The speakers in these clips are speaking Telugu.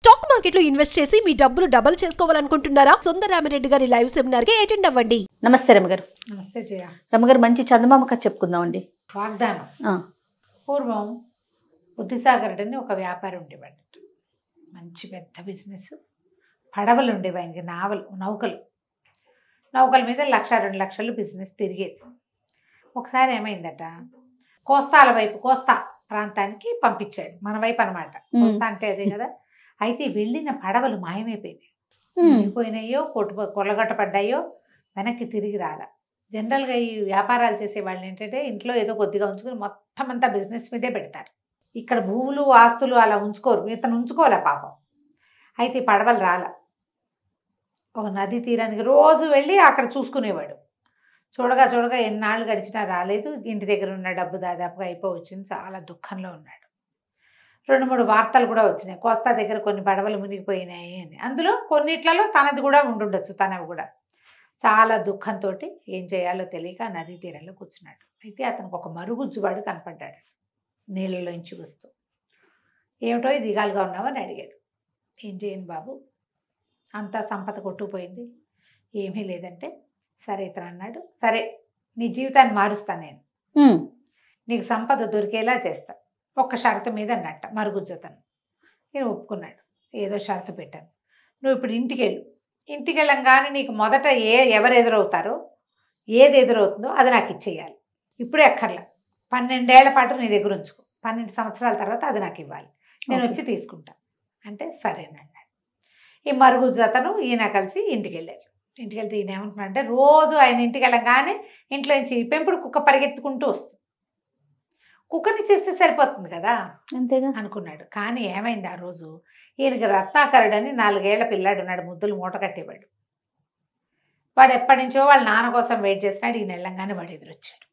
స్టాక్ మార్కెట్ లో ఇన్వెస్ట్ చేసి మీ డబ్బులు డబుల్ చేసుకోవాలనుకుంటున్నారా? సుందర రామిరెడ్డి గారి లైవ్ సెమినార్ కి అటెండ్ అవ్వండి. నమస్తే రమగారు. నమస్తే జయ. రమగారు, మంచి చందమామ కథ చెప్పుకుందామండి. వాగ్దానం. పూర్వం బుద్ధిసాగరుడు అని ఒక వ్యాపారి ఉండేవాడు. మంచి పెద్ద బిజినెస్. పడవలు ఉండేవి ఆయనకి, నౌకల మీద 1,00,000 2 లక్షలు బిజినెస్ తిరిగేది. ఒకసారి ఏమైందట, కోస్తా ప్రాంతానికి పంపించాడు. మన వైపు అనమాట. కోస్తా అంటే అదే కదా. అయితే వెళ్ళిన పడవలు మాయమైపోయినాయో, కొల్లగొట్టపడ్డాయో, వెనక్కి తిరిగి రాలా. జనరల్గా ఈ వ్యాపారాలు చేసే వాళ్ళు ఏంటంటే ఇంట్లో ఏదో కొద్దిగా ఉంచుకుని మొత్తం అంతా బిజినెస్ మీదే పెడతారు. ఇక్కడ భూములు ఆస్తులు అలా ఉంచుకోరు. ఇతను ఉంచుకోలే పాపం. అయితే ఈ పడవలు రాలా. ఒక నది తీరానికి రోజు వెళ్ళి అక్కడ చూసుకునేవాడు. చూడగా ఎన్నాళ్ళు గడిచినా రాలేదు. ఇంటి దగ్గర ఉన్న డబ్బు దాదాపుగా అయిపోవచ్చింది. చాలా దుఃఖంలో ఉన్నాడు. 2-3 వార్తలు కూడా వచ్చినాయి. కోస్తా దగ్గర కొన్ని పడవలు మునిగిపోయినాయి అని. అందులో కొన్నిట్లలో తనది కూడా ఉండుండొచ్చు. తనవి కూడా. చాలా దుఃఖంతో ఏం చేయాలో తెలియక నదీ తీరంలో కూర్చున్నాడు. అయితే అతనికి ఒక మరుగుజ్జువాడు కనపడ్డాడు నీళ్ళలోంచి వస్తూ. ఏమిటో దిగాలుగా ఉన్నావు అని అడిగాడు. ఏం చేయను బాబు, అంతా సంపద కొట్టుకుపోయింది, ఏమీ లేదంటే, సరే ఇతను అన్నాడు, సరే నీ జీవితాన్ని మారుస్తాను నేను, నీకు సంపద దొరికేలా చేస్తా, ఒక్క షరతు మీద అన్నట్ట మరుగుజ్జతను. నేను ఒప్పుకున్నాడు. ఏదో షరతు పెట్టాను. నువ్వు ఇప్పుడు ఇంటికి వెళ్ళంగానే నీకు మొదట ఎవరు ఎదురవుతారో, ఏది ఎదురవుతుందో అది నాకు ఇచ్చేయాలి. ఇప్పుడే అక్కర్లా, 12 ఏళ్ల పాటు నీ దగ్గర ఉంచుకో, 12 సంవత్సరాల తర్వాత అది నాకు ఇవ్వాలి, నేను వచ్చి తీసుకుంటా అంటే సరేనన్నాడు. ఈ మరుగుజ్జతను ఈయన కలిసి ఇంటికి వెళ్ళారు. ఇంటికి వెళ్తే ఈయన ఏమంటున్నాడంటే, రోజు ఆయన ఇంటికి వెళ్ళగానే ఇంట్లో నుంచి పెంపుడు కుక్క పరిగెత్తుకుంటూ వస్తుంది. కుక్కని చేస్తే సరిపోతుంది కదా అంతేగా అనుకున్నాడు. కానీ ఏమైంది, ఆ రోజు ఈయనకి రత్నాకరుడు అని 4 ఏళ్ల పిల్లాడు ఉన్నాడు. ముద్దులు మూట కట్టేవాడు. వాడు ఎప్పటి నుంచో వాళ్ళ నాన్న కోసం వెయిట్ చేస్తున్నాడు. ఈయన వెళ్ళంగానే వాడు ఎదురొచ్చాడు.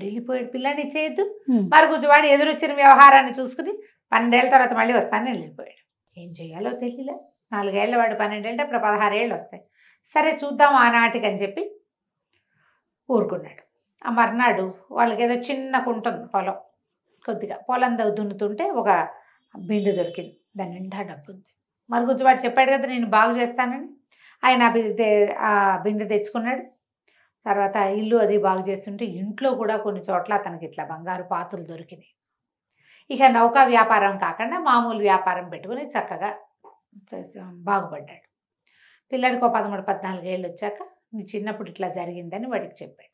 వెళ్ళిపోయాడు. పిల్లాడిని ఇచ్చేయద్దు. మరుగుజ్జు వాడు ఎదురొచ్చిన వ్యవహారాన్ని చూసుకుని 12 ఏళ్ల తర్వాత మళ్ళీ వస్తానని వెళ్ళిపోయాడు. ఏం చేయాలో తెలియలే. 4 ఏళ్ళ వాడు 12 ఏళ్ళ ఇప్పుడు 16 ఏళ్ళు వస్తాయి. సరే చూద్దాం ఆనాటికి అని చెప్పి ఊరుకున్నాడు. ఆ మర్నాడు వాళ్ళకి ఏదో చిన్న కుంటుంది పొలం, కొద్దిగా పొలం దున్నుతుంటే ఒక బిందె దొరికింది. దాని నిండా డబ్బు ఉంది. మరుగుజ్జువాడు చెప్పాడు కదా నేను బాగు చేస్తానని. ఆయన ఆ బిందె తెచ్చుకున్నాడు. తర్వాత ఇల్లు అది బాగు చేస్తుంటే ఇంట్లో కూడా కొన్ని చోట్ల అతనికి ఇట్లా బంగారు పాత్రలు దొరికినాయి. ఇక నౌకా వ్యాపారం కాకుండా మామూలు వ్యాపారం పెట్టుకుని చక్కగా బాగుపడ్డాడు. పిల్లాడికి 13-14 ఏళ్ళు వచ్చాక నీ చిన్నప్పుడు ఇట్లా జరిగిందని వాడికి చెప్పాడు.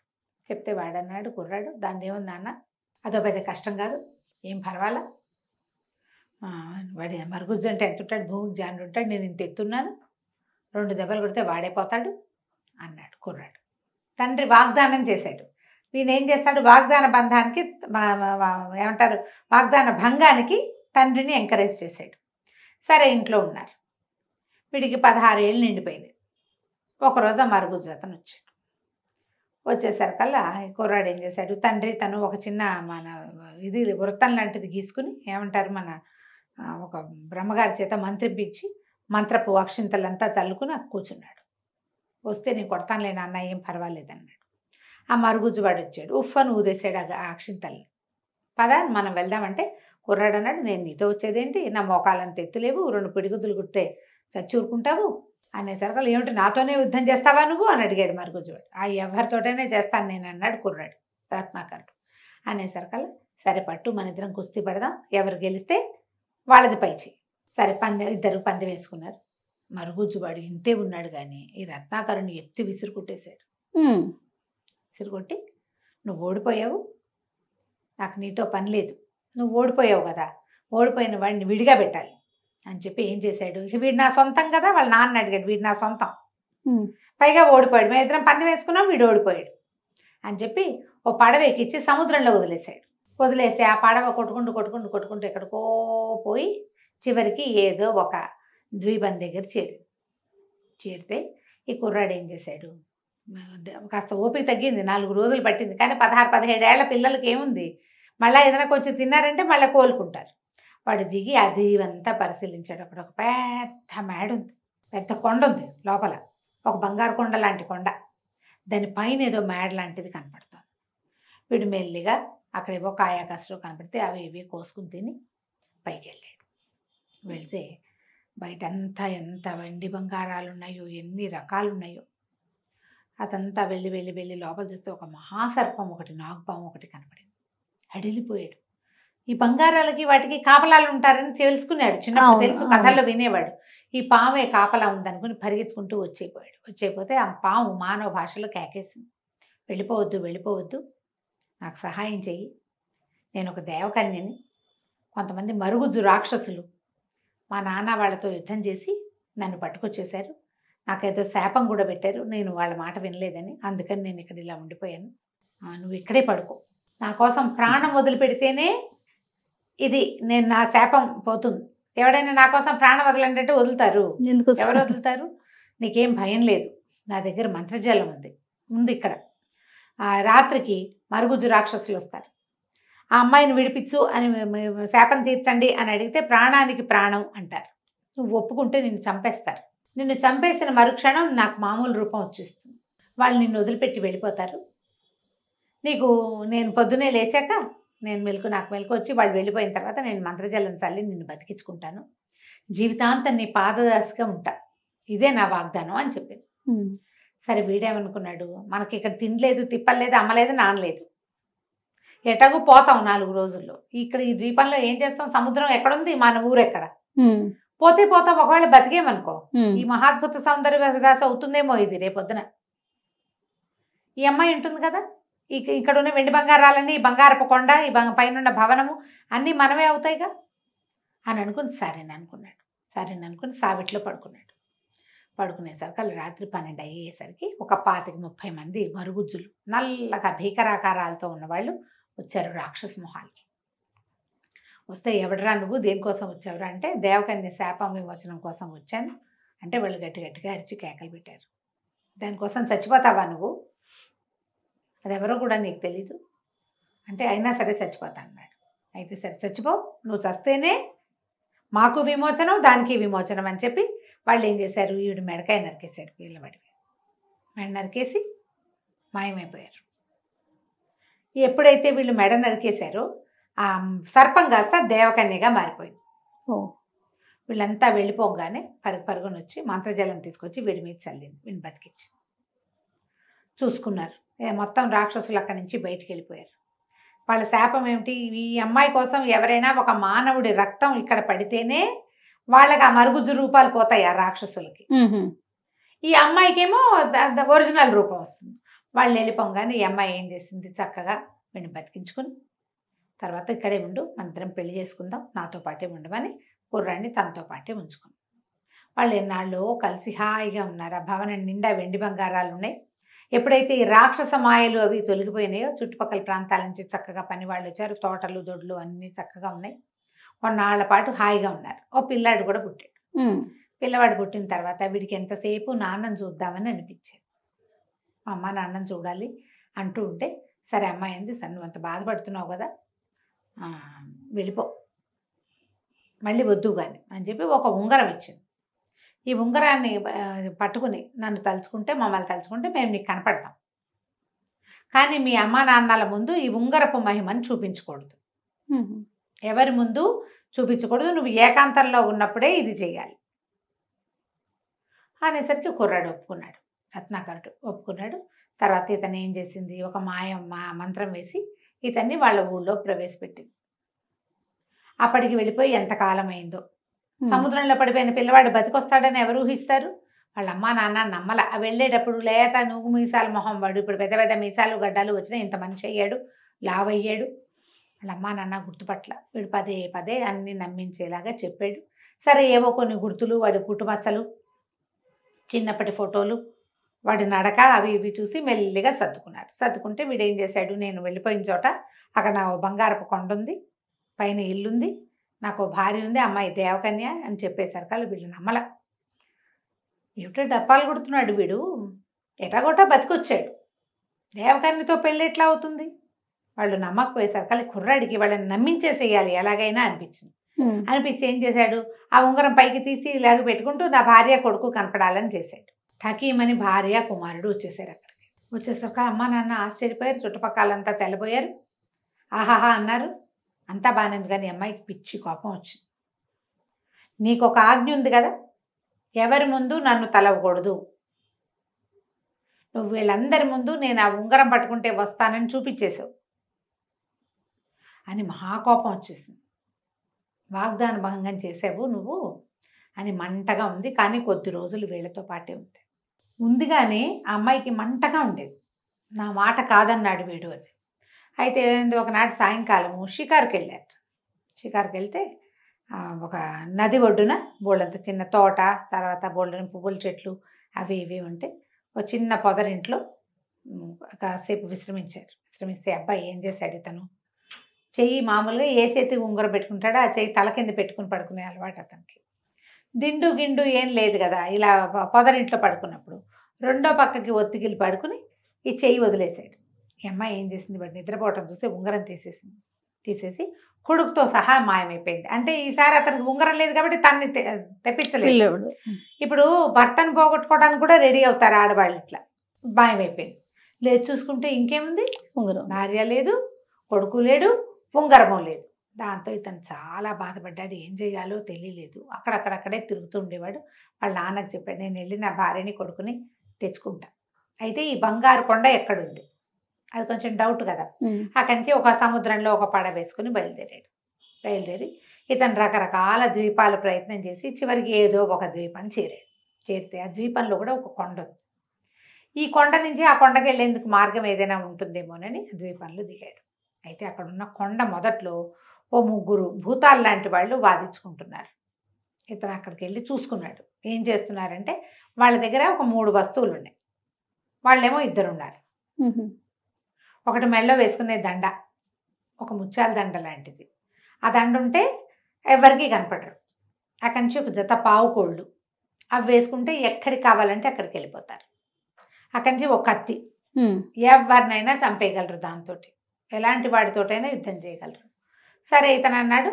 చెప్తే వాడన్నాడు, కుర్రాడు, దాన్ని ఏముంది నాన్న, అదో పెద్ద కష్టం కాదు, ఏం పర్వాలా, వాడి మరుగుజ్జు అంటే ఎంత ఉంటాడు, భూమికి జాండు ఉంటాడు, నేను ఇంత ఎత్తున్నాను, 2 దెబ్బలు కొడితే వాడైపోతాడు అన్నాడు కుర్రాడు. తండ్రి వాగ్దానం చేశాడు. వీడు ఏం చేస్తాడు, వాగ్దాన బంధానికి ఏమంటారు, వాగ్దాన భంగానికి తండ్రిని ఎంకరేజ్ చేశాడు. సరే ఇంట్లో ఉన్నారు. వీడికి 16 ఏళ్ళు నిండిపోయింది. ఒకరోజు ఆ మరుగుజ్జతను వచ్చేసరికల్లా కుర్రాడు ఏం చేశాడు, తండ్రి తను ఒక చిన్న ఇది వృత్తం లాంటిది గీసుకుని, ఏమంటారు మన ఒక బ్రహ్మగారి చేత మంత్రిపించి మంత్రపు అక్షింతలంతా చల్లుకుని కూర్చున్నాడు. వస్తే నేను కొడతానులే నాన్న, ఏం పర్వాలేదన్నాడు. ఆ మరుగుజ్జువాడు వచ్చాడు. ఉఫ్ఫను ఊదేశాడు ఆ అక్షింతల్ని. పద మనం వెళ్దామంటే కుర్రాడు అన్నాడు, నేను నీతో వచ్చేదేంటి, నా మోకాలంత ఎత్తులేవు, 2 పిడిగుద్దులు కుడితే చచ్చూరుకుంటావు అనేసరికి, ఏమిటి నాతోనే యుద్ధం చేస్తావా నువ్వు అని అడిగాడు మరుగుజ్జువాడు. ఆ ఎవరితోటైనా చేస్తాను నేను అన్నాడు కుర్రాడు రత్నాకరుడు. అనేసరికల్లా సరే పట్టు, మన ఇద్దరం కుస్తీ పడదాం, ఎవరు గెలిస్తే వాళ్ళది పైచి. సరే ఇద్దరు పందెం వేసుకున్నారు. మరుగుజ్జువాడు ఇంతే ఉన్నాడు కానీ ఈ రత్నాకరుని ఎత్తి విసిరుకొట్టేశాడు. విసిరుకొట్టి, నువ్వు ఓడిపోయావు, నాకు నీతో పని లేదు, నువ్వు ఓడిపోయావు కదా, ఓడిపోయిన వాడిని విడిగా పెట్టాలి అని చెప్పి ఏం చేశాడు, వీడు నా సొంతం కదా, వాళ్ళ నాన్న అడిగాడు, వీడు నా సొంతం, పైగా ఓడిపోయాడు, మేము ఇద్దరం పందెం వేసుకున్నాం, వీడు ఓడిపోయాడు అని చెప్పి ఓ పడవ ఎక్కించి సముద్రంలో వదిలేశాడు. వదిలేసి ఆ పడవ కొట్టుకుంటూ ఎక్కడికో పోయి చివరికి ఏదో ఒక ద్వీపం దగ్గర చేరితే ఈ కుర్రాడు ఏం చేశాడు, కాస్త ఓపిక తగ్గింది, 4 రోజులు పట్టింది. కానీ 16-17 ఏళ్ల పిల్లలకి ఏముంది, మళ్ళీ ఏదైనా కొంచెం తిన్నారంటే మళ్ళీ కోలుకుంటారు. వాడు దిగి ఆ దీవంతా పరిశీలించాడు. అక్కడ ఒక పెద్ద మేడ ఉంది, పెద్ద కొండ ఉంది, లోపల ఒక బంగారు కొండ లాంటి కొండ, దాని పైన ఏదో మేడ లాంటిది కనపడుతుంది. వీడు మెల్లిగా అక్కడ ఏవో కాయ కసరు కనపడితే అవి ఇవి కోసుకుని తిని పైకి వెళ్ళాడు. వెళ్తే బయటంతా ఎంత వెండి బంగారాలు ఉన్నాయో, ఎన్ని రకాలు ఉన్నాయో. అదంతా వెళ్ళి వెళ్ళి వెళ్ళి లోపల చూస్తే ఒక మహాసర్పం ఒకటి, నాగుపాము ఒకటి కనపడింది. అడిలిపోయాడు. ఈ బంగారాలకి వాటికి కాపలాలు ఉంటారని తెలుసుకున్నాడు, చిన్నప్పుడు తెలుసు, కథల్లో వినేవాడు. ఈ పామే కాపలా ఉందనుకుని పరిగెత్తుకుంటూ వచ్చేపోతే ఆ పాము మానవ భాషలో కేకేసింది, వెళ్ళిపోవద్దు వెళ్ళిపోవద్దు, నాకు సహాయం చెయ్యి, నేను ఒక దేవకన్యని, కొంతమంది మరుగుజ్జు రాక్షసులు మా నాన్న వాళ్ళతో యుద్ధం చేసి నన్ను పట్టుకొచ్చేశారు, నాకేదో శాపం కూడా పెట్టారు, నేను వాళ్ళ మాట వినలేదని, అందుకని నేను ఇక్కడ ఇలా ఉండిపోయాను, నువ్వు ఇక్కడే పడుకో, నా కోసం ప్రాణం వదిలిపెడితేనే ఇది నేను నా శాపం పోతుంది. ఎవడైనా నా కోసం ప్రాణం వదలంటే వదులుతారు? ఎవరు వదులుతారు? నీకేం భయం లేదు, నా దగ్గర మంత్రజాలం ఉంది ఇక్కడ. రాత్రికి మరుగుజ్జు రాక్షసులు వస్తారు, ఆ అమ్మాయిని విడిపించు అని శాపం తీర్చండి అని అడిగితే ప్రాణానికి ప్రాణం అంటారు. నువ్వు ఒప్పుకుంటే నిన్ను చంపేస్తారు. నిన్ను చంపేసిన మరుక్షణం నాకు మామూలు రూపం వచ్చేస్తుంది. వాళ్ళు నిన్ను వదిలిపెట్టి వెళ్ళిపోతారు. నీకు నేను పొద్దునే లేచాక నాకు మెలకు వచ్చి వాళ్ళు వెళ్ళిపోయిన తర్వాత నేను మంత్రజలం చల్లి నిన్ను బతికించుకుంటాను, జీవితాంతం నీ పాదదాసిగా ఉంటా, ఇదే నా వాగ్దానం అని చెప్పింది. సరే వీడేమనుకున్నాడు, మనకి ఇక్కడ తినలేదు, తిప్పలేదు, అమ్మలేదు, నానలేదు, ఎటాగూ పోతాం 4 రోజుల్లో. ఇక్కడ ఈ ద్వీపంలో ఏం చేస్తాం, సముద్రం ఎక్కడుంది, మన ఊరు ఎక్కడ, పోతే పోతాం. ఒకవేళ బతికేమనుకో ఈ మహాద్భుత సౌందర్య విలాస అవుతుందేమో ఇది రేపొద్దున. ఈ అమ్మాయి ఉంటుంది కదా, ఇక్కడ ఉన్న వెండి బంగారాలన్నీ, ఈ బంగారపు కొండ, ఈ పైన భవనము అన్నీ మనమే అవుతాయిగా అని అనుకుని సరేననుకుని సావిట్లో పడుకున్నాడు. పడుకునేసరికి వాళ్ళు రాత్రి 12 అయ్యేసరికి ఒక 25-30 మంది మరుగుజ్జులు నల్లగా భీకరాకారాలతో ఉన్నవాళ్ళు వచ్చారు రాక్షస మొహాలకి. వస్తే ఎవడరా నువ్వు, దేనికోసం వచ్చావురా అంటే దేవకన్య శాపం విమోచనం కోసం వచ్చాను అంటే వాళ్ళు గట్టిగా అరిచి కేకలు పెట్టారు. దానికోసం చచ్చిపోతావా నువ్వు, అదెవరో కూడా నీకు తెలీదు అంటే అయినా సరే చచ్చిపోతా అన్నాడు. అయితే సరే చచ్చిపో, నువ్వు చస్తేనే మాకు విమోచనం, దానికి విమోచనం అని చెప్పి వాళ్ళు ఏం చేశారు, ఈవిడ మెడకాయ నరికేశాడు, వీళ్ళబడివి మెడ నరికేసి మాయమైపోయారు. ఎప్పుడైతే వీళ్ళు మెడ నరికేశారో ఆ సర్పం కాస్త దేవకన్యగా మారిపోయింది. వీళ్ళంతా వెళ్ళిపోగానే పరుగున వచ్చి మంత్రజలం తీసుకొచ్చి వీడి మీద చల్లింది, వీడిని బతికించి చూసుకున్నారు. మొత్తం రాక్షసులు అక్కడి నుంచి బయటికి వెళ్ళిపోయారు. వాళ్ళ శాపం ఏమిటి, ఈ అమ్మాయి కోసం ఎవరైనా ఒక మానవుడి రక్తం ఇక్కడ పడితేనే వాళ్ళకి ఆ మరుగుజ్జు రూపాలు పోతాయి ఆ రాక్షసులకి. ఈ అమ్మాయికేమో ఒరిజినల్ రూపం వస్తుంది. వాళ్ళు వెళ్ళిపోగానే ఈ అమ్మాయి ఏం చేసింది, చక్కగా వీడిని బతికించుకుని తర్వాత ఇక్కడే ఉండు, మనిద్దరం పెళ్లి చేసుకుందాం, నాతో పాటే ఉండమని కుర్రాన్ని తనతో పాటే ఉంచుకుంది. వాళ్ళు ఎన్నాళ్ళు కలిసి హాయిగా ఉన్నారు. ఆ భవనం నిండా వెండి బంగారాలు ఉన్నాయి. ఎప్పుడైతే ఈ రాక్షస మాయలు అవి తొలగిపోయినాయో చుట్టుపక్కల ప్రాంతాల నుంచి చక్కగా పని వాళ్ళు వచ్చారు, తోటలు దొడ్లు అన్నీ చక్కగా ఉన్నాయి. కొన్నాళ్ల పాటు హాయిగా ఉన్నారు. ఓ పిల్లాడు కూడా పుట్టాడు. పిల్లవాడు పుట్టిన తర్వాత వీడికి ఎంతసేపు నాన్నని చూద్దామని అనిపించేది. అమ్మ నాన్నని చూడాలి అంటూ ఉంటే సరే అమ్మాయి అంది, సరే నువ్వు అంత బాధపడుతున్నావు కదా, వెళ్ళిపో, మళ్ళీ వద్దు కానీ అని చెప్పి ఒక ఉంగరం ఇచ్చింది. ఈ ఉంగరాన్ని పట్టుకుని నన్ను తలుచుకుంటే, మమ్మల్ని తలుచుకుంటే మేము నీకు కనపడతాం, కానీ మీ అమ్మా నాన్నల ముందు ఈ ఉంగరపు మహిమని చూపించకూడదు, ఎవరి ముందు చూపించకూడదు, నువ్వు ఏకాంతంలో ఉన్నప్పుడే ఇది చేయాలి అనేసరికి కుర్రాడు ఒప్పుకున్నాడు, రత్నాకరుడు ఒప్పుకున్నాడు. తర్వాత ఇతను ఏం చేసింది, ఒక మంత్రం వేసి ఇతన్ని వాళ్ళ ఊళ్ళో ప్రవేశపెట్టింది. అప్పటికి వెళ్ళిపోయి ఎంతకాలం అయిందో. సముద్రంలో పడిపోయిన పిల్లవాడు బతికొస్తాడని ఎవరు ఊహిస్తారు? వాళ్ళ అమ్మా నాన్న నమ్మల. వెళ్ళేటప్పుడు లేత నువ్వు మీసాలు మొహం వాడు, ఇప్పుడు పెద్ద పెద్ద మీసాలు గడ్డాలు వచ్చినా ఇంత మనిషి అయ్యాడు, లావయ్యాడు. వాళ్ళ అమ్మా నాన్న గుర్తుపట్ల. వీడు పదే పదే అన్ని నమ్మించేలాగా చెప్పాడు. సరే ఏవో కొన్ని గుర్తులు, వాడి పుట్టుమచ్చలు, చిన్నప్పటి ఫోటోలు, వాడి నడక అవి ఇవి చూసి మెల్లిగా సర్దుకున్నాడు. సర్దుకుంటే వీడు ఏం చేశాడు, నేను వెళ్ళిపోయిన చోట అక్కడ నా బంగారపు కొండ ఉంది, పైన ఇల్లుంది, నాకు భార్య ఉంది, అమ్మాయి దేవకన్య అని చెప్పేసరికి వీళ్ళు నమ్మల. ఏమిటో డప్పాలు కొడుతున్నాడు వీడు, ఎటాగోటా బతికొచ్చాడు, దేవకన్యతో పెళ్ళి ఎట్లా అవుతుంది? వాళ్ళు నమ్మకపోయేసరికి కుర్రాడికి వాళ్ళని నమ్మించేసేయాలి ఎలాగైనా అనిపించింది. అనిపించి ఏం చేశాడు, ఆ ఉంగరం పైకి తీసి ఇలాగ పెట్టుకుంటూ నా భార్య కొడుకు కనపడాలని చేశాడు. ఠకీమని భార్య కుమారుడు వచ్చేసారు. అక్కడికి వచ్చేసరికి అమ్మ నాన్న ఆశ్చర్యపోయారు, చుట్టుపక్కలంతా తెల్లబోయారు, ఆహాహా అన్నారు. అంతా బాగానే ఉంది. కానీ అమ్మాయికి పిచ్చి కోపం వచ్చింది. నీకు ఒక ఆజ్ఞ ఉంది కదా, ఎవరి ముందు నన్ను తలవకూడదు, నువ్వు వీళ్ళందరి ముందు నేను ఆ ఉంగరం పట్టుకుంటే వస్తానని చూపించేశావు అని మహాకోపం వచ్చేసింది. వాగ్దాన భంగం చేసావు నువ్వు అని మంటగా ఉంది. కానీ కొద్ది రోజులు వీళ్ళతో పాటే ఉంది కానీ ఆ అమ్మాయికి మంటగా ఉండేది. నా మాట కాదన్నాడు వీడు అని. అయితే ఒకనాటి సాయంకాలము షికారుకి వెళ్ళారు. షికారుకి వెళ్తే ఒక నది ఒడ్డున బోళ్ళంత చిన్న తోట, తర్వాత బోళ్ళని పువ్వుల చెట్లు అవి ఇవి ఉంటే ఒక చిన్న పొదరింట్లో కాసేపు విశ్రమిస్తే అబ్బాయి ఏం చేశాడు, ఇతను చెయ్యి మామూలుగా ఏ చేతికి ఉంగరం పెట్టుకుంటాడో ఆ చెయ్యి తల కింద పెట్టుకుని పడుకునే అలవాటు అతనికి. దిండు గిండు ఏం లేదు కదా, ఇలా పొదరింట్లో పడుకున్నప్పుడు రెండో పక్కకి ఒత్తిగిలి పడుకుని ఈ చెయ్యి వదిలేశాడు. ఈ అమ్మాయి ఏం చేసింది, వాడు నిద్రపోవటం చూసి ఉంగరం తీసేసి కొడుకుతో సహా మాయమైపోయింది. అంటే ఈసారి అతనికి ఉంగరం లేదు కాబట్టి తన్ని తెప్పించలేదు. ఇప్పుడు భర్తను పోగొట్టుకోవడానికి కూడా రెడీ అవుతారు ఆడవాళ్ళు. ఇట్లా మాయమైపోయింది. లేదు చూసుకుంటే ఇంకేముంది, ఉంగరం, భార్య లేదు, కొడుకు లేడు, ఉంగరము లేదు. దాంతో ఇతను చాలా బాధపడ్డాడు. ఏం చేయాలో తెలియలేదు. అక్కడక్కడక్కడే తిరుగుతూ ఉండేవాడు. వాళ్ళ నాన్నకు చెప్పాడు, నేను వెళ్ళి నా భార్యని కొడుకుని తెచ్చుకుంటా. అయితే ఈ బంగారు కొండ ఎక్కడుంది, అది కొంచెం డౌట్ కదా. అక్కడి నుంచి ఒక సముద్రంలో ఒక పడ వేసుకుని బయలుదేరి ఇతను రకరకాల ద్వీపాలు ప్రయత్నం చేసి చివరికి ఏదో ఒక ద్వీపాన్ని చేరితే ఆ ద్వీపంలో కూడా ఒక కొండ ఉంది. ఈ కొండ నుంచి ఆ కొండకి వెళ్ళేందుకు మార్గం ఏదైనా ఉంటుందేమోనని ద్వీపంలో దిగాడు. అయితే అక్కడ ఉన్న కొండ మొదట్లో ఓ ముగ్గురు భూతాలు లాంటి వాళ్ళు వాదించుకుంటున్నారు. ఇతను అక్కడికి వెళ్ళి చూసుకున్నాడు. ఏం చేస్తున్నారంటే వాళ్ళ దగ్గర ఒక 3 వస్తువులు ఉన్నాయి. వాళ్ళేమో 2 ఉన్నారు. ఒకటి మెళ్ళో వేసుకునే దండ, ఒక ముత్యాల దండ లాంటిది. ఆ దండ ఉంటే ఎవరికి కనపడరు. అక్కడి నుంచి ఒక జత పావు కోళ్ళు, అవి వేసుకుంటే ఎక్కడికి కావాలంటే అక్కడికి వెళ్ళిపోతారు. అక్కడి నుంచి ఒక కత్తి, ఎవరినైనా చంపేయగలరు దాంతో, ఎలాంటి వాడితోటైనా యుద్ధం చేయగలరు. సరే ఇతను అన్నాడు,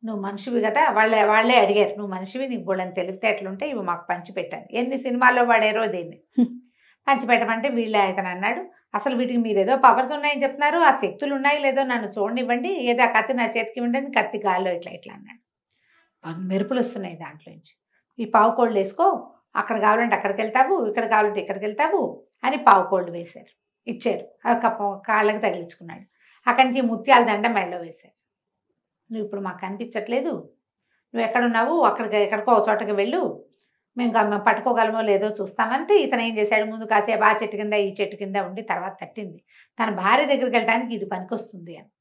నువ్వు మనిషివి కదా, వాళ్ళే అడిగారు, నువ్వు మనిషివి, నీకు బోళ్ళని తెలివితేటలుంటే ఇవి మాకు పంచిపెట్టాను. ఎన్ని సినిమాల్లో వాడారో దీన్ని పంచిపెట్టమంటే ఇతను అన్నాడు, అసలు వీటికి మీరు ఏదో పవర్స్ ఉన్నాయని చెప్తున్నారు, ఆ శక్తులు ఉన్నాయి లేదో నన్ను చూడనివ్వండి, ఏదో ఆ కత్తి నా చేతికి ఇవ్వండి. కత్తి గాల్లో ఇట్లా అన్నాడు. మెరుపులు వస్తున్నాయి దాంట్లోంచి. ఈ పావు కోళ్ళు వేసుకో, అక్కడ కావాలంటే అక్కడికి వెళ్తావు, ఇక్కడ కావాలంటే ఇక్కడికి వెళ్తావు అని పావు కోళ్ళు ఇచ్చారు. కాళ్ళకి తగిలించుకున్నాడు. అక్కడి నుంచి ముత్యాల దండ మెళ్ళలో వేశారు. నువ్వు ఇప్పుడు మాకు కనిపించట్లేదు, నువ్వు ఎక్కడున్నావు, ఎక్కడికో చోటకి వెళ్ళు, మేము పట్టుకోగలమో లేదో చూస్తామంటే ఇతను ఏం చేశాడు, ముందు కాసేపు ఆ చెట్టు కింద ఈ చెట్టు కింద ఉండి తర్వాత తట్టింది, తన భార్య దగ్గరికి వెళ్ళడానికి ఇది పనికొస్తుంది అని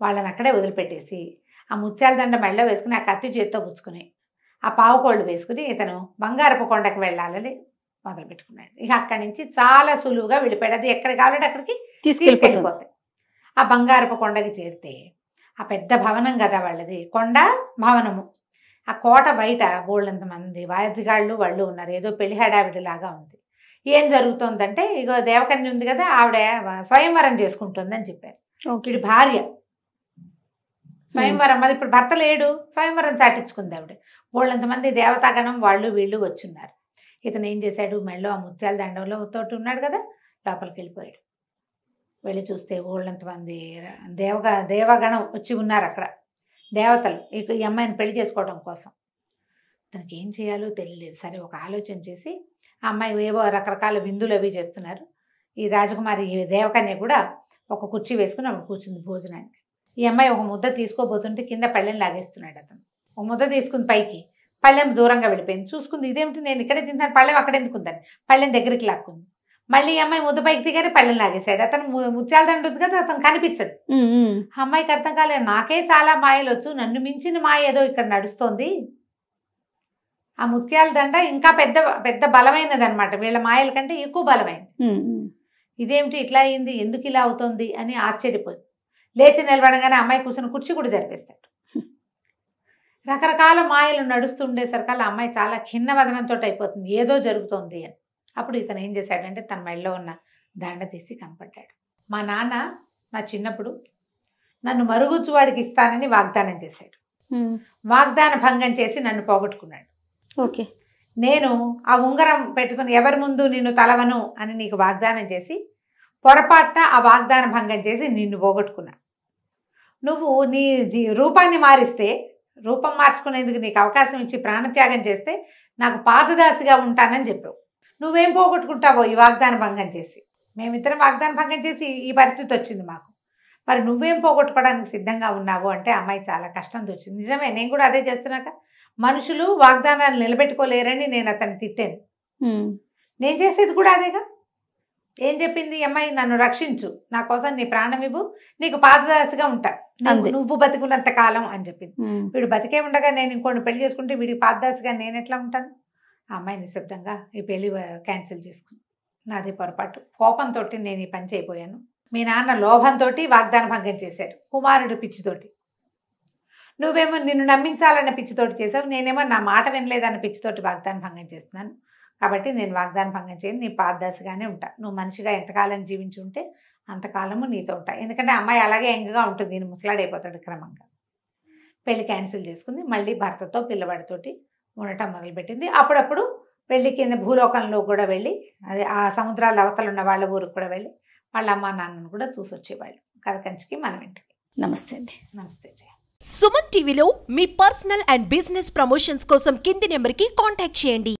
వాళ్ళని అక్కడే వదిలిపెట్టేసి ఆ ముత్యాల దండ మెళ్ళలో వేసుకుని ఆ కత్తి చేతితో పుచ్చుకుని ఆ పావు కోళ్ళు వేసుకుని ఇతను బంగారపు కొండకు వెళ్ళాలని మొదలుపెట్టుకున్నాడు. ఇక అక్కడి నుంచి చాలా సులువుగా వెళ్ళిపోయాడు. అది ఎక్కడ కావాలంటే అక్కడికి తీసుకెళ్ళిపోతాయి. ఆ బంగారపు కొండకి చేరితే ఆ పెద్ద భవనం కదా వాళ్ళది, కొండ భవనము. ఆ కోట బయట బోళ్ళంత మంది వాద్యగాళ్ళు వాళ్ళు ఉన్నారు. ఏదో పెళ్లి హడావిడిలాగా ఉంది. ఏం జరుగుతుందంటే, ఇగో దేవకన్య ఉంది కదా, ఆవిడ స్వయంవరం చేసుకుంటుందని చెప్పారు. వీడి భార్య స్వయంవరం, మరి ఇప్పుడు భర్త లేడు, స్వయంవరం చాటించుకుంది ఆవిడ. బోళ్ళంతమంది దేవతాగణం వాళ్ళు వీళ్ళు వచ్చున్నారు. ఇతను ఏం చేశాడు, మెళ్ళో ఆ ముత్యాల దండంలో తోటి ఉన్నాడు కదా, లోపలికి వెళ్ళిపోయాడు. వెళ్ళి చూస్తే బోళ్ళంతమంది దేవగణం వచ్చి ఉన్నారు అక్కడ, దేవతలు ఈ అమ్మాయిని పెళ్లి చేసుకోవడం కోసం. తనకి ఏం చేయాలో తెలియలేదు. సరే ఒక ఆలోచన చేసి ఆ అమ్మాయి ఏవో రకరకాల విందులు అవి చేస్తున్నారు. ఈ రాజకుమారి దేవకన్య కూడా ఒక కుర్చీ వేసుకుని అప్పుడు కూర్చుంది భోజనానికి. ఈ అమ్మాయి ఒక ముద్ద తీసుకోబోతుంటే కింద పళ్ళెం లాగేస్తున్నాడు అతను. ఒక ముద్ద తీసుకుని పైకి, పళ్ళెం దూరంగా వెళ్ళిపోయింది. చూసుకుంది, ఇదేమిటి నేను ఇక్కడే తింటాను, పళ్ళెం అక్కడ ఎందుకుందని పళ్ళెం దగ్గరికి లాక్కుంది. మళ్ళీ ఈ అమ్మాయి ముద్ద పైకి దిగానే పళ్ళెం లాగేశాడు. అతను ముత్యాల దండ ఉంది కదా, అతను కనిపించడు. అమ్మాయికి అర్థం కాలేదు, నాకే చాలా మాయలు వచ్చు, నన్ను మించిన మాయ ఏదో ఇక్కడ నడుస్తోంది. ఆ ముత్యాల దండ ఇంకా పెద్ద బలమైనది అనమాట, వీళ్ళ మాయల కంటే ఎక్కువ బలమైనది. ఇదేమిటి ఇట్లా అయింది, ఎందుకు ఇలా అవుతుంది అని ఆశ్చర్యపోయింది. లేచి నిలబడగానే అమ్మాయి కూర్చుని కుర్చీ కూడా జరిపేస్తాడు. రకరకాల మాయలు నడుస్తుండేసరికల్లా అమ్మాయి చాలా ఖిన్నవదనంతో అయిపోతుంది, ఏదో జరుగుతోంది అని. అప్పుడు ఇతను ఏం చేశాడంటే తన మెడలో ఉన్న దండ తీసి కనపడ్డాడు. మా నాన్న నా చిన్నప్పుడు నన్ను మరుగుజ్జువాడికి ఇస్తానని వాగ్దానం చేశాడు. వాగ్దాన భంగం చేసి నన్ను పోగొట్టుకున్నాడు. ఓకే, నేను ఆ ఉంగరం పెట్టుకుని ఎవరి ముందు నిన్ను తలవను అని నీకు వాగ్దానం చేసి పొరపాటున ఆ వాగ్దాన భంగం చేసి నిన్ను పోగొట్టుకున్నా. నువ్వు నీ రూపాన్ని మారిస్తే రూపం మార్చుకునేందుకు నీకు అవకాశం ఇచ్చి ప్రాణత్యాగం చేస్తే నాకు పాదదాసిగా ఉంటానని చెప్పావు. నువ్వేం పోగొట్టుకుంటావో ఈ వాగ్దాన భంగం చేసి. మేమిద్దరం వాగ్దాన భంగం చేసి ఈ పరిస్థితి వచ్చింది మాకు. మరి నువ్వేం పోగొట్టుకోవడానికి సిద్ధంగా ఉన్నావు అంటే అమ్మాయి చాలా కష్టంతో వచ్చింది. నిజమే, నేను కూడా అదే చేస్తున్నాక. మనుషులు వాగ్దానాలు నిలబెట్టుకోలేరని నేను అతన్ని తిట్టాను. నేను చేసేది కూడా అదేగా. ఏం చెప్పింది అమ్మాయి? నన్ను రక్షించు, నా కోసం నీ ప్రాణం ఇవ్వు, నీకు పాదదాసిగా ఉంటా, నువ్వు బతికున్నంత కాలం అని చెప్పింది. వీడు బతికే ఉండగా నేను ఇంకోటి పెళ్లి చేసుకుంటే వీడికి పాదదాసిగా నేను ఎట్లా ఉంటాను? ఆ అమ్మాయి నిశ్శబ్దంగా ఈ పెళ్లి క్యాన్సిల్ చేసుకుంది. నాది పొరపాటు, కోపంతో నేను ఈ పని చేయబోయాను. మీ నాన్న లోభంతో వాగ్దాన భంగం చేశాడు, కుమారుడు పిచ్చితోటి. నువ్వేమో నిన్ను నమ్మించాలన్న పిచ్చితోటి చేసావు, నేనేమో నా మాట వినలేదన్న పిచ్చితోటి వాగ్దాన భంగం చేస్తున్నాను. కాబట్టి నేను వాగ్దాన భంగం చేయను, నీ పాదదశగానే ఉంటా. నువ్వు మనిషిగా ఎంతకాలం జీవించి ఉంటే అంతకాలము నీతో ఉంటా. ఎందుకంటే అమ్మాయి అలాగే యంగ్గా ఉంటుంది, నేను ముసలాడైపోతాడు క్రమంగా. పెళ్లి క్యాన్సిల్ చేసుకుంది. మళ్ళీ భర్తతో పిల్లవాడితోటి ఉండటం మొదలుపెట్టింది. అప్పుడప్పుడు పెళ్లి కింద భూలోకంలో కూడా వెళ్ళి, అదే ఆ సముద్రాల అవతలు ఉన్న వాళ్ళ ఊరికి కూడా వెళ్ళి వాళ్ళ అమ్మ నాన్నను కూడా చూసి వచ్చేవాళ్ళు. కథకంచికి మనం ఇంటికి. నమస్తే అండి. నమస్తే జయ. సుమన్ టీవీలో మీ పర్సనల్ అండ్ బిజినెస్ ప్రమోషన్స్ కోసం కింది నెంబర్కి కాంటాక్ట్ చేయండి.